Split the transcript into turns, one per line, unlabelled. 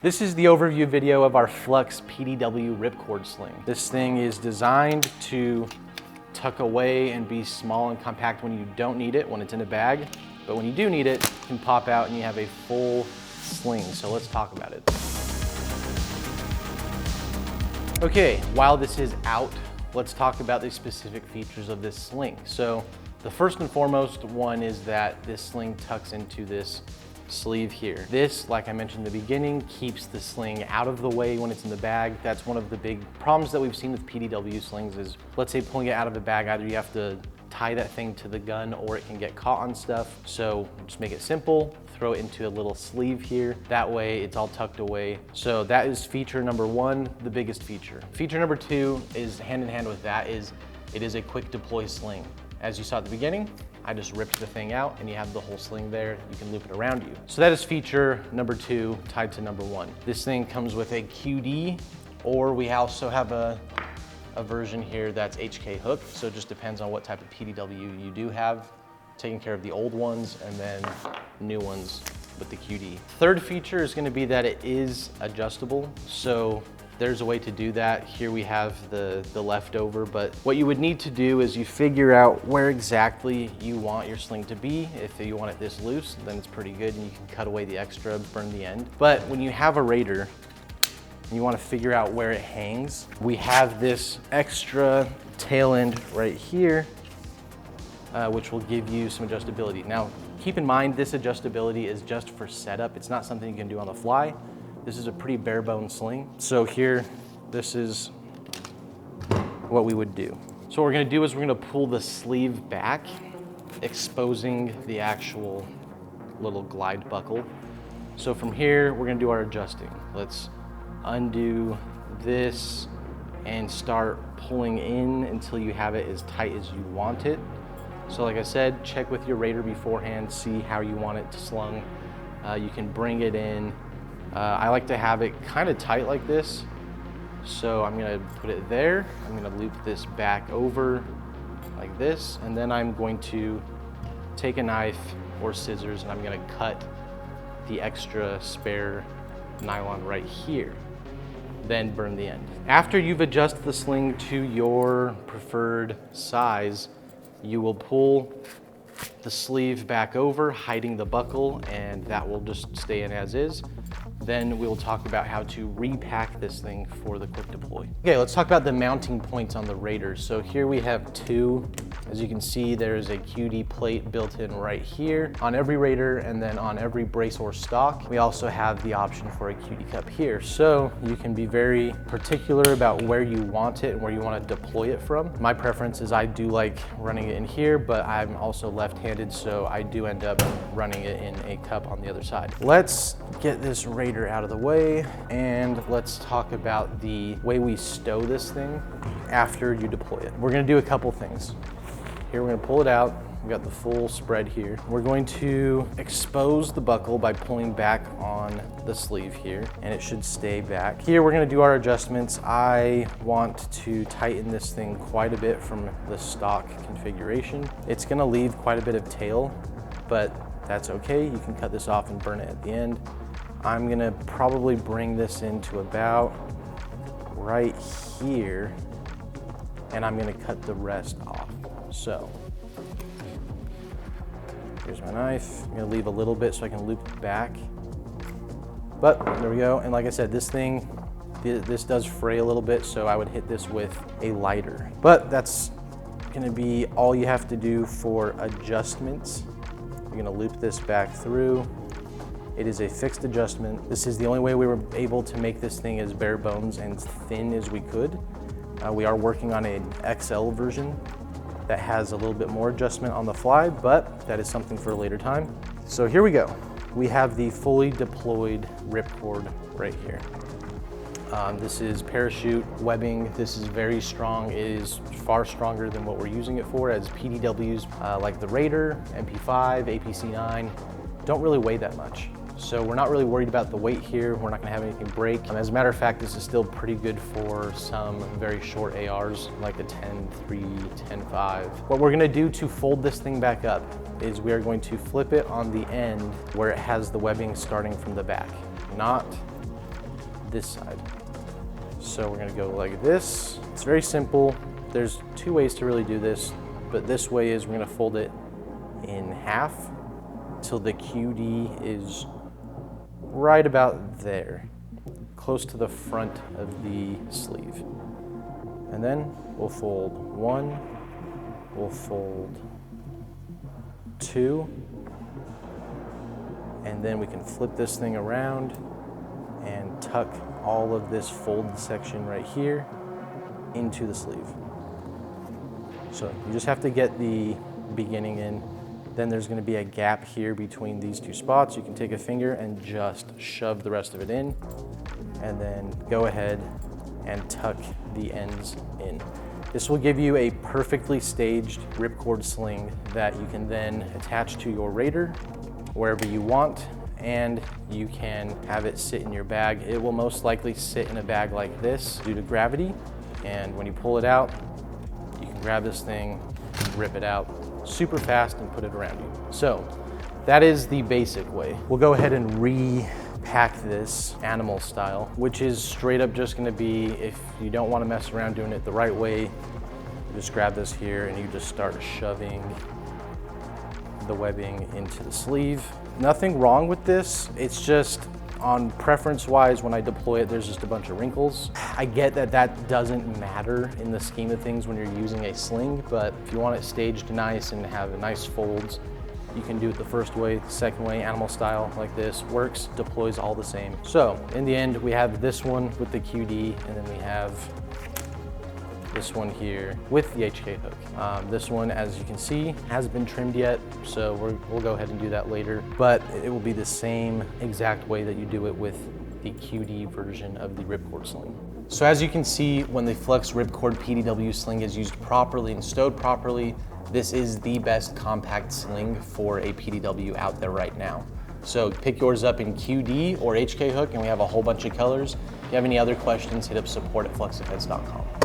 This is the overview video of our Flux PDW Ripcord Sling. This thing is designed to tuck away and be small and compact when you don't need it, when it's in a bag. But when you do need it, it can pop out and you have a full sling. So let's talk about it. Okay, while this is out, let's talk about the specific features of this sling. So the first and foremost one is that this sling tucks into this sleeve here. This, like I mentioned in the beginning, keeps the sling out of the way when it's in the bag. That's one of the big problems that we've seen with PDW slings is, let's say pulling it out of the bag, either you have to tie that thing to the gun or it can get caught on stuff. So just make it simple, throw it into a little sleeve here. That way it's all tucked away. So that is feature number one, the biggest feature. Feature number two is hand in hand with that is it is a quick deploy sling. As you saw at the beginning, I just ripped the thing out and you have the whole sling there. You can loop it around you. So that is feature number two tied to number one. This thing comes with a QD, or we also have a version here that's HK hook. So it just depends on what type of PDW you do have, taking care of the old ones and then new ones with the QD. Third feature is gonna be that it is adjustable. So there's a way to do that. Here we have the leftover, but what you would need to do is you figure out where exactly you want your sling to be. If you want it this loose, then it's pretty good and you can cut away the extra, burn the end. But when you have a Raider, and you want to figure out where it hangs, we have this extra tail end right here, which will give you some adjustability. Now, keep in mind, this adjustability is just for setup. It's not something you can do on the fly. This is a pretty bare bones sling. So here, this is what we would do. So what we're gonna do is we're gonna pull the sleeve back, exposing the actual little glide buckle. So from here, we're gonna do our adjusting. Let's undo this and start pulling in until you have it as tight as you want it. So like I said, check with your Raider beforehand, see how you want it slung. You can bring it in. I like to have it kind of tight like this. So I'm gonna put it there. I'm gonna loop this back over like this. And then I'm going to take a knife or scissors and I'm gonna cut the extra spare nylon right here. Then burn the end. After you've adjusted the sling to your preferred size, you will pull the sleeve back over, hiding the buckle, and that will just stay in as is. Then we'll talk about how to repack this thing for the quick deploy. Okay, let's talk about the mounting points on the Raider. So here we have two. As you can see, there's a QD plate built in right here on every Raider, and then on every brace or stock, we also have the option for a QD cup here. So you can be very particular about where you want it and where you want to deploy it from. My preference is I do like running it in here, but I'm also left-handed, so I do end up running it in a cup on the other side. Let's get this Raider out of the way, and let's talk about the way we stow this thing after you deploy it. We're gonna do a couple things. Here, we're gonna pull it out. We got the full spread here. We're going to expose the buckle by pulling back on the sleeve here, and it should stay back. Here, we're gonna do our adjustments. I want to tighten this thing quite a bit from the stock configuration. It's gonna leave quite a bit of tail, but that's okay. You can cut this off and burn it at the end. I'm gonna probably bring this into about right here, and I'm gonna cut the rest off. So, here's my knife. I'm gonna leave a little bit so I can loop it back. But there we go. And like I said, this thing, this does fray a little bit, so I would hit this with a lighter. But that's gonna be all you have to do for adjustments. You're gonna loop this back through. It is a fixed adjustment. This is the only way we were able to make this thing as bare bones and thin as we could. We are working on an XL version that has a little bit more adjustment on the fly, but that is something for a later time. So here we go. We have the fully deployed Ripcord right here. This is parachute webbing. This is very strong. It is far stronger than what we're using it for, as PDWs like the Raider, MP5, APC9 don't really weigh that much. So we're not really worried about the weight here. We're not gonna have anything break. As a matter of fact, this is still pretty good for some very short ARs, like a 10-3, 10-5. What we're gonna do to fold this thing back up is we are going to flip it on the end where it has the webbing starting from the back, not this side. So we're gonna go like this. It's very simple. There's two ways to really do this, but this way is we're gonna fold it in half till the QD is right about there, close to the front of the sleeve. And then we'll fold one, we'll fold two, and then we can flip this thing around and tuck all of this fold section right here into the sleeve. So you just have to get the beginning in. Then there's gonna be a gap here between these two spots. You can take a finger and just shove the rest of it in, and then go ahead and tuck the ends in. This will give you a perfectly staged ripcord sling that you can then attach to your Raider wherever you want, and you can have it sit in your bag. It will most likely sit in a bag like this due to gravity, and when you pull it out, you can grab this thing, rip it out super fast and put it around you. So that is the basic way. We'll go ahead and repack this animal style, which is straight up just gonna be, if you don't wanna mess around doing it the right way, you just grab this here and you just start shoving the webbing into the sleeve. Nothing wrong with this. It's just on preference wise, when I deploy it, there's just a bunch of wrinkles. I get that that doesn't matter in the scheme of things when you're using a sling, but if you want it staged nice and have nice folds, you can do it the first way. The second way, animal style like this, works, deploys all the same. So in the end, we have this one with the QD, and then we have this one here with the HK hook. This one, as you can see, hasn't been trimmed yet, so we'll go ahead and do that later, but it will be the same exact way that you do it with the QD version of the Ripcord sling. So as you can see, when the Flux Ripcord PDW sling is used properly and stowed properly, this is the best compact sling for a PDW out there right now. So pick yours up in QD or HK hook, and we have a whole bunch of colors. If you have any other questions, hit up support@fluxdefense.com.